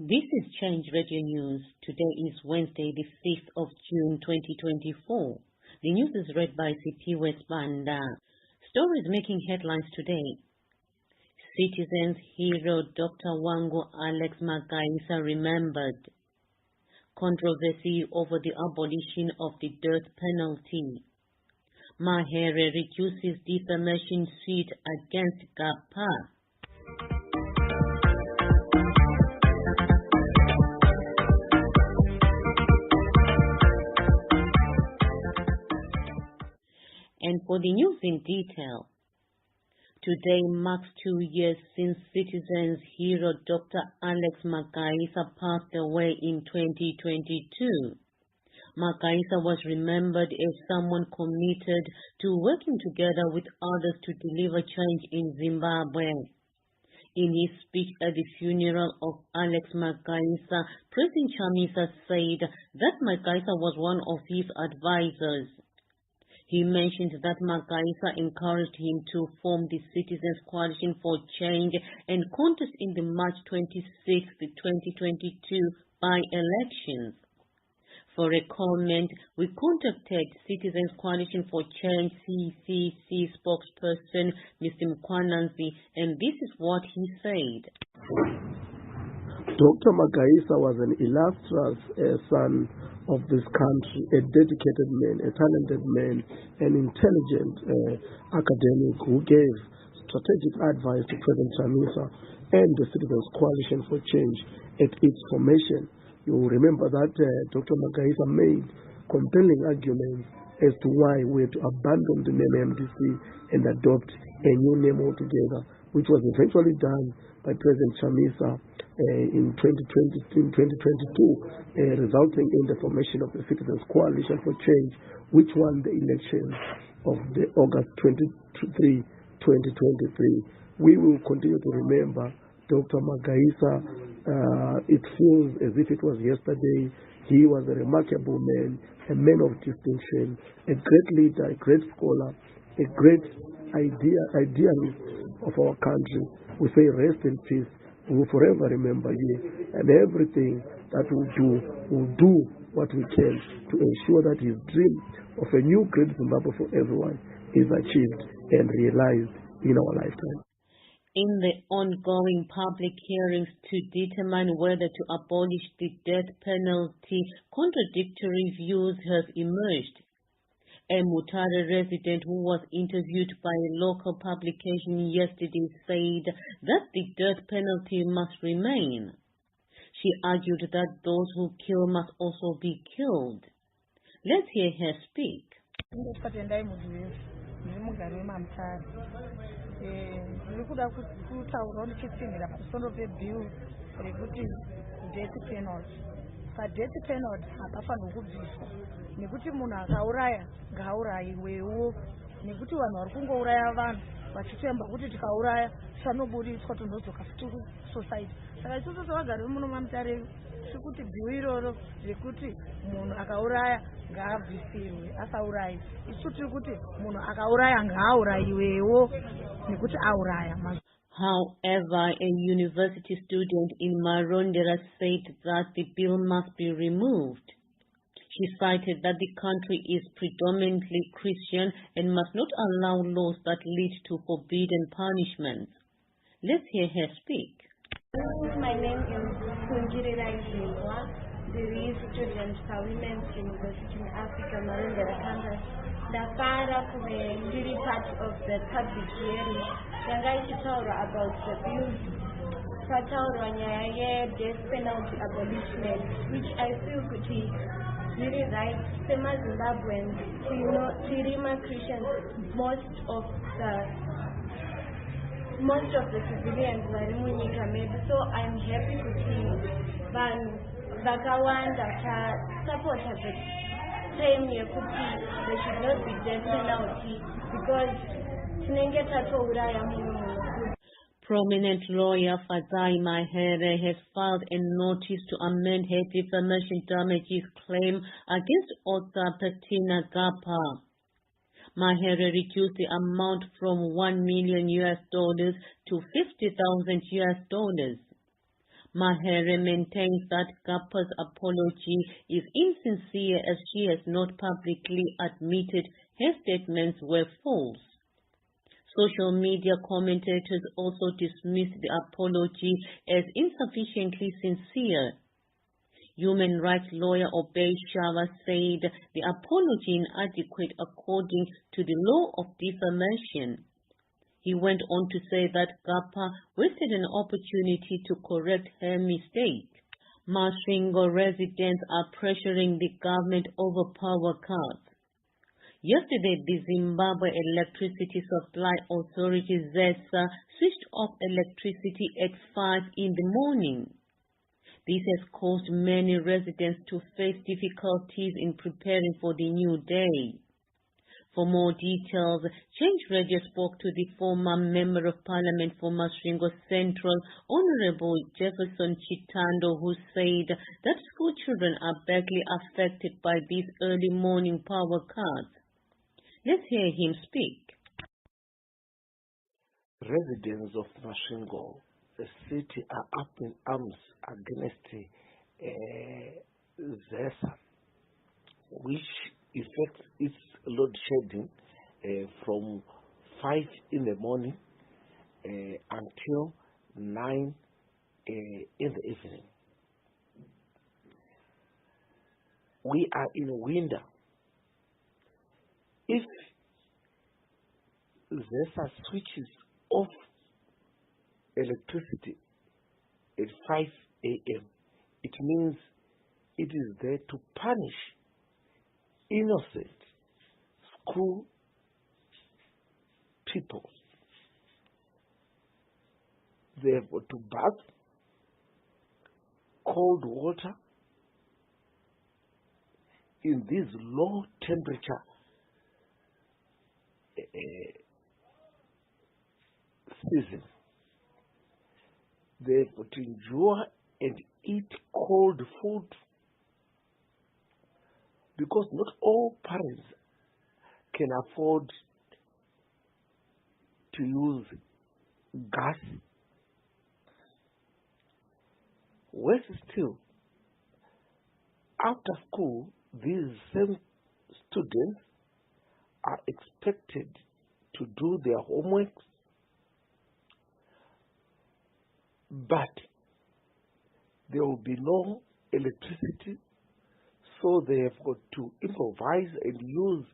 This is Change Radio News. Today is Wednesday, the 5th of June 2024. The news is read by CP Westbanda. Stories making headlines today. Citizens hero Dr Wangu Alex Magaisa remembered. Controversy over the abolition of the death penalty. Mahere reduces defamation suit against Gappa. And for the news in detail, today marks 2 years since citizens hero Dr. Alex Magaisa passed away in 2022. Magaisa was remembered as someone committed to working together with others to deliver change in Zimbabwe. In his speech at the funeral of Alex Magaisa, President Chamisa said that Magaisa was one of his advisors. He mentioned that Magaisa encouraged him to form the Citizens Coalition for Change and contest in the March 26, 2022 by-elections. For a comment, we contacted Citizens Coalition for Change CCC spokesperson Mr. Mkwananzi, and this is what he said. Dr. Magaisa was an illustrious son of this country, a dedicated man, a talented man, an intelligent academic who gave strategic advice to President Chamisa and the Citizens Coalition for Change at its formation. You will remember that Dr. Magaisa made compelling arguments as to why we had to abandon the name MDC and adopt a new name altogether, which was eventually done by President Chamisa in 2022, resulting in the formation of the Citizens Coalition for Change, which won the elections of the August 23, 2023. We will continue to remember Dr. Magaisa. It feels as if it was yesterday. He was a remarkable man, a man of distinction, a great leader, a great scholar, a great idealist of our country. We say rest in peace. We will forever remember you, and everything that we will do what we can to ensure that his dream of a new great Zimbabwe for everyone is achieved and realized in our lifetime. In the ongoing public hearings to determine whether to abolish the death penalty, contradictory views have emerged. A Mahere resident who was interviewed by a local publication yesterday said that the death penalty must remain. She argued that those who kill must also be killed. Let's hear her speak. Death penalty hapafanirwi kubviswa nekuti munhu akauraya ngaaurayiwewo, nekuti vanhu vari kungouraya vanhu vachitemba kuti tikauraya tichanoburitswa tonodzoka futi kusociety. Saka isusu sevagari vemuno maMutare tirikuti bhiu iroro rekuti munhu akauraya ngaabvisirwe, asaurayi. Isu tiri kuti munhu akauraya ngaaurayiwewo nekuti auraya. However, a university student in Marondera said that the bill must be removed. She cited that the country is predominantly Christian and must not allow laws that lead to forbidden punishments. Let's hear her speak. My name is Kunjirira Izilwa, the student for Women's University in Africa, Marondera campus. The father really part of the public hearing. About the bills, death penalty abolition, which I feel could be really right. Same as Zimbabweans, Tirima Christians, most of the civilians were removed. So I'm happy to see Bakawanda support the same year there should not be death penalty because Prominent lawyer Fazai Mahere has filed a notice to amend her defamation damages claim against author Patina Gappa. Mahere reduced the amount from $1 million to $50,000. Mahere maintains that Gappa's apology is insincere as she has not publicly admitted her statements were false. Social media commentators also dismissed the apology as insufficiently sincere. Human rights lawyer Obey Shava said the apology inadequate according to the law of defamation. He went on to say that Gappa wasted an opportunity to correct her mistake. Masvingo residents are pressuring the government over power cuts. Yesterday, the Zimbabwe Electricity Supply Authority ZESA switched off electricity at 5 in the morning. This has caused many residents to face difficulties in preparing for the new day. For more details, Change Radio spoke to the former Member of Parliament for Masvingo Central, Honorable Jefferson Chitando, who said that school children are badly affected by these early morning power cuts. Let's hear him speak. Residents of Masvingo, the city, are up in arms against ZESA, which affects its load shedding from 5 in the morning until 9 in the evening. We are in winter. If ZESA switches off electricity at 5 a.m., it means it is there to punish innocent school people. They have got to bath cold water in this low temperature season. They have got to endure and eat cold food, because not all parents can afford to use gas. Worse still, after school, these same students are expected to do their homework, but there will be no electricity, so they have got to improvise and use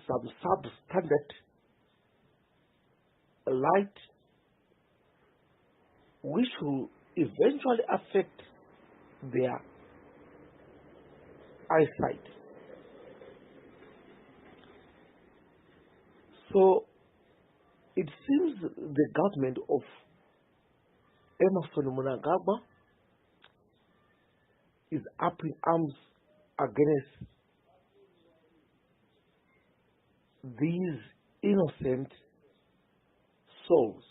some substandard light, which will eventually affect their eyesight. So it seems the government of Emerson Mnangagwa is up in arms against these innocent souls.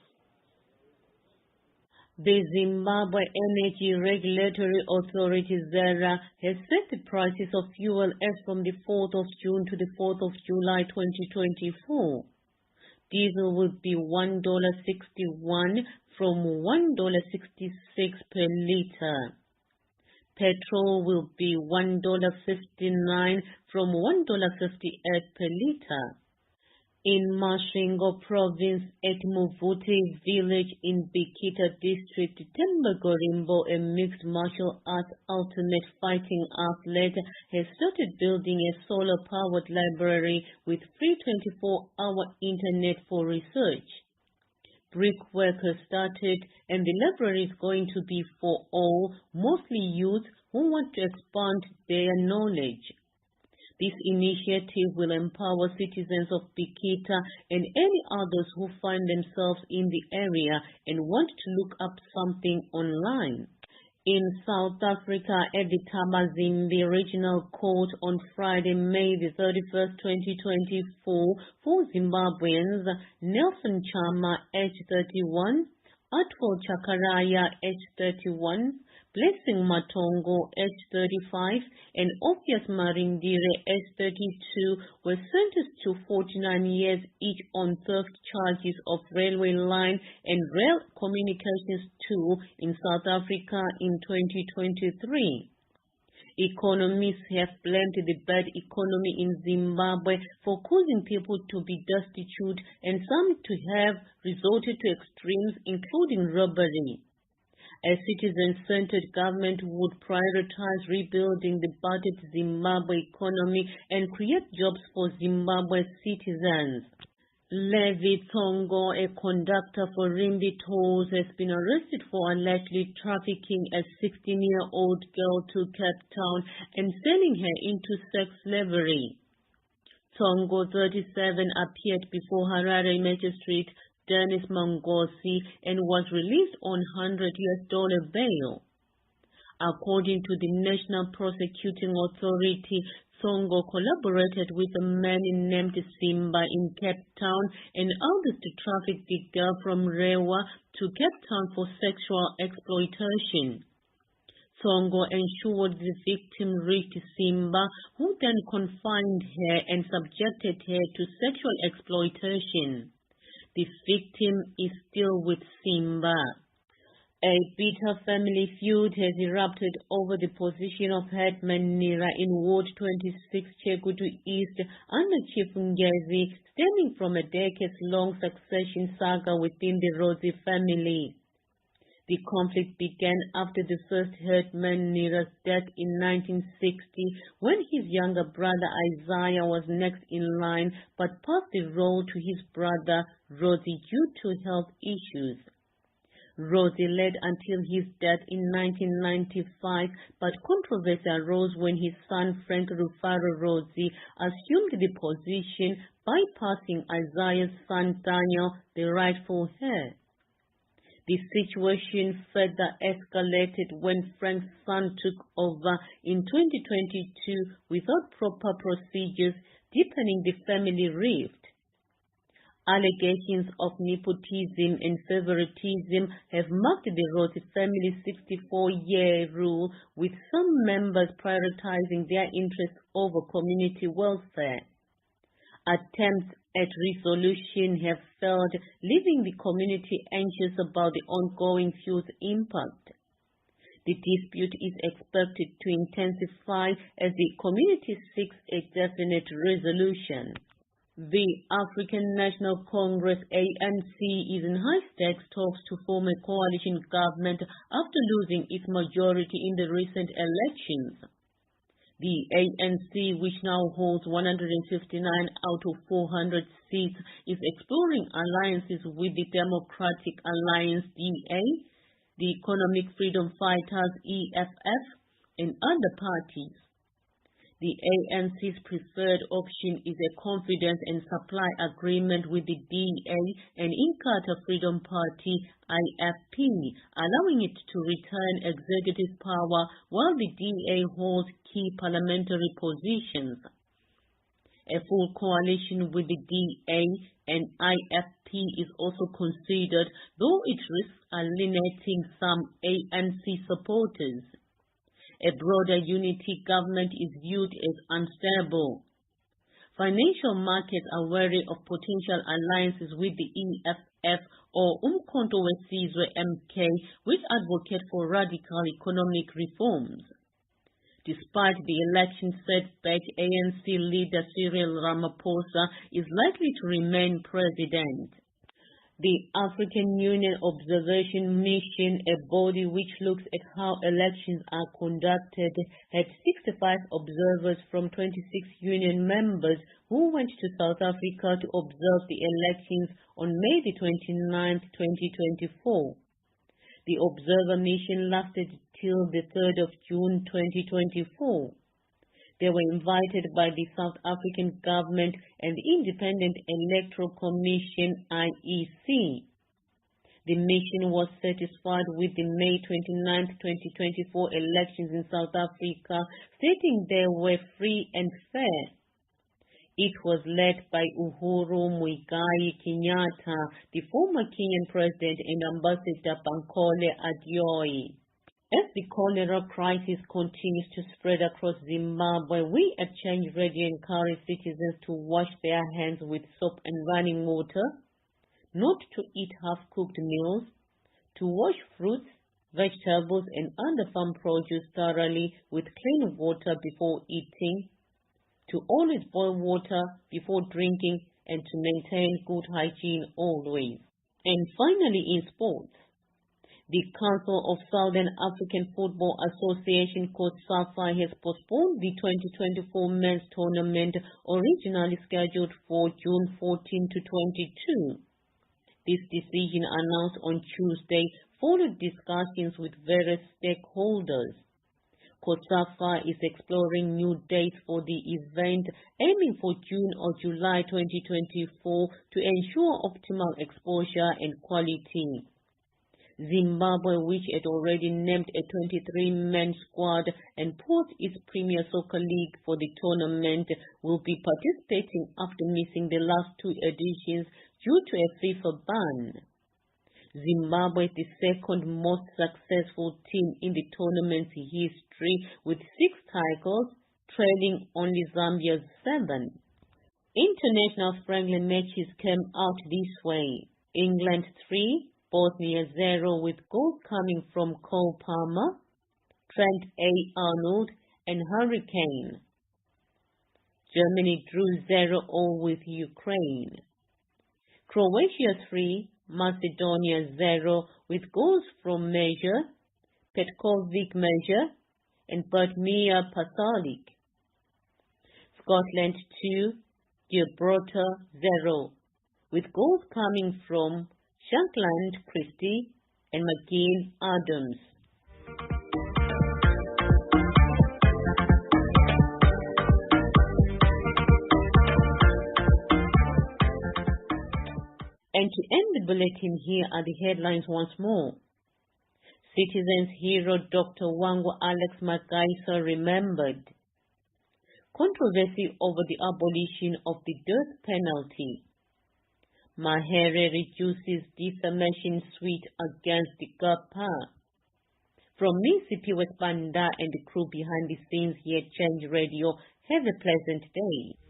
The Zimbabwe Energy Regulatory Authority, ZERA, has set the prices of fuel as from the 4th of June to the 4th of July 2024. Diesel will be $1.61 from $1.66 per litre. Petrol will be $1.59 from $1.58 per litre. In Masvingo Province, at Muvuti village in Bikita district, Temba Gorimbo, a mixed martial arts ultimate fighting athlete, has started building a solar-powered library with free 24-hour internet for research. Brickwork has started, and the library is going to be for all, mostly youth who want to expand their knowledge. This initiative will empower citizens of Bikita and any others who find themselves in the area and want to look up something online. In South Africa, at the Tabazimbi Regional Court on Friday, May the 31st, 2024, 4 Zimbabweans, Nelson Chama, age 31, Atwell Chakaraya, age 31, Blessing Matongo, age 35, and Ophias Marindire, age 32, were sentenced to 49 years each on theft charges of railway line and rail communications tool in South Africa in 2023. Economists have blamed the bad economy in Zimbabwe for causing people to be destitute and some to have resorted to extremes, including robbery. A citizen-centered government would prioritize rebuilding the battered Zimbabwe economy and create jobs for Zimbabwe citizens. Levi Tsongo, a conductor for Rimbi Tolls, has been arrested for allegedly trafficking a 16-year-old girl to Cape Town and selling her into sex slavery. Tsongo, 37, appeared before Harare Magistrate Dennis Mangosi and was released on $100 bail. According to the National Prosecuting Authority, Tsongo collaborated with a man named Simba in Cape Town and ordered to traffic the girl from Rewa to Cape Town for sexual exploitation. Tsongo ensured the victim reached Simba, who then confined her and subjected her to sexual exploitation. The victim is still with Simba. A bitter family feud has erupted over the position of Headman Nira in Ward 26, Chekutu East, under Chief Ngezi, stemming from a decades-long succession saga within the Rosie family. The conflict began after the first Headman Nira's death in 1960, when his younger brother Isaiah was next in line but passed the role to his brother Rosie due to health issues. Rosie led until his death in 1995, but controversy arose when his son Frank Rufaro Rosie assumed the position, bypassing Isaiah's son Daniel, the rightful heir. The situation further escalated when Frank's son took over in 2022 without proper procedures, deepening the family rift. Allegations of nepotism and favoritism have marked the Rosie family's 64-year rule, with some members prioritizing their interests over community welfare. Attempts at resolution have failed, leaving the community anxious about the ongoing feud's impact. The dispute is expected to intensify as the community seeks a definite resolution. The African National Congress ANC is in high-stakes talks to form a coalition government after losing its majority in the recent elections. The ANC, which now holds 159 out of 400 seats, is exploring alliances with the Democratic Alliance DA, the Economic Freedom Fighters EFF, and other parties. The ANC's preferred option is a confidence and supply agreement with the DA and Inkatha Freedom Party IFP, allowing it to return executive power while the DA holds key parliamentary positions. A full coalition with the DA and IFP is also considered, though it risks alienating some ANC supporters. A broader unity government is viewed as unstable. Financial markets are wary of potential alliances with the EFF or Controvesy MK, which advocate for radical economic reforms. Despite the election setback, ANC leader Cyril Ramaphosa is likely to remain president. The African Union Observation Mission, a body which looks at how elections are conducted, had 65 observers from 26 union members who went to South Africa to observe the elections on May 29, 2024. The observer mission lasted till the 3rd of June 2024. They were invited by the South African government and the Independent Electoral Commission, IEC. The mission was satisfied with the May 29, 2024 elections in South Africa, stating they were free and fair. It was led by Uhuru Muigai Kenyatta, the former Kenyan president, and Ambassador Bankole Adeoye. As the cholera crisis continues to spread across Zimbabwe, we at Change Radio encourage citizens to wash their hands with soap and running water, not to eat half-cooked meals, to wash fruits, vegetables and other farm produce thoroughly with clean water before eating, to always boil water before drinking and to maintain good hygiene always. And finally, in sports, the Council of Southern African Football Association COSAFA has postponed the 2024 men's tournament originally scheduled for June 14 to 22. This decision announced on Tuesday followed discussions with various stakeholders. COSAFA is exploring new dates for the event, aiming for June or July 2024 to ensure optimal exposure and quality. Zimbabwe, which had already named a 23-man squad and posed its Premier Soccer League for the tournament, will be participating after missing the last two editions due to a FIFA ban. Zimbabwe is the second most successful team in the tournament's history with 6 titles, trailing only Zambia's 7. International friendly matches came out this way. England 3, Bosnia 0 with goals coming from Cole Palmer, Trent A. Arnold and Hurricane. Germany drew 0-0 with Ukraine. Croatia 3, Macedonia 0 with goals from Mahere, Petkovic Mahere and Budimir Pasalic. Scotland 2, Gibraltar 0 with goals coming from Shankland Christie and McGinn Adams. And to end the bulletin, here are the headlines once more. Citizens hero Dr Wangu Alex Magaisa remembered. Controversy over the abolition of the death penalty. Mahere reduces defamation suit against the Gappa. From me, Sipiwe Banda and the crew behind the scenes here at Change Radio, have a pleasant day.